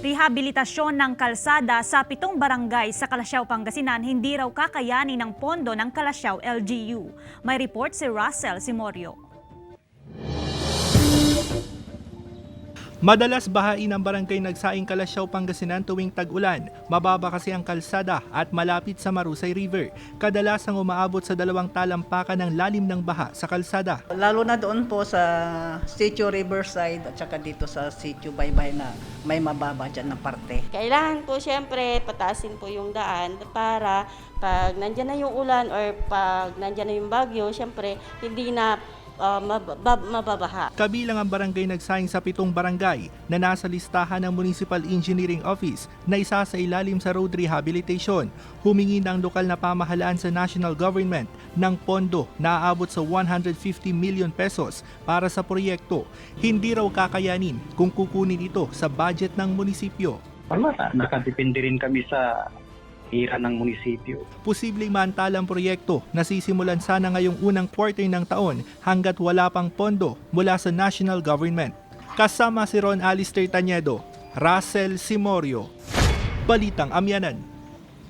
Rehabilitasyon ng kalsada sa 7 barangay sa Calasiao, Pangasinan hindi raw kakayanin ng pondo ng Calasiao LGU. May report si Russell Simorio. Madalas bahain ang barangay Nagsaing, Calasiao, Pangasinan tuwing tag-ulan. Mababa kasi ang kalsada at malapit sa Marusay River. Kadalasang umaabot sa 2 talampakan ng lalim ng baha sa kalsada. Lalo na doon po sa Sitio Riverside at saka dito sa Sitio Baybay na may mababa dyan na parte. Kailangan po siyempre pataasin po yung daan para pag nandyan na yung ulan or pag nandyan na yung bagyo, siyempre hindi na mababaha. Kabilang ang barangay Nagsaing sa 7 barangay na nasa listahan ng Municipal Engineering Office na isa sa ilalim sa road rehabilitation. Humingi ng lokal na pamahalaan sa national government ng pondo na aabot sa 150 million pesos para sa proyekto. Hindi raw kakayanin kung kukunin ito sa budget ng munisipyo. Wala, nakadepende rin kami sa hira ng munisipyo. Posibleng maantalang proyekto na sisimulan sana ngayong unang quarter ng taon hanggat wala pang pondo mula sa national government. Kasama si Ron Alistair Tañedo, Russell Simorio, Balitang Amyanan.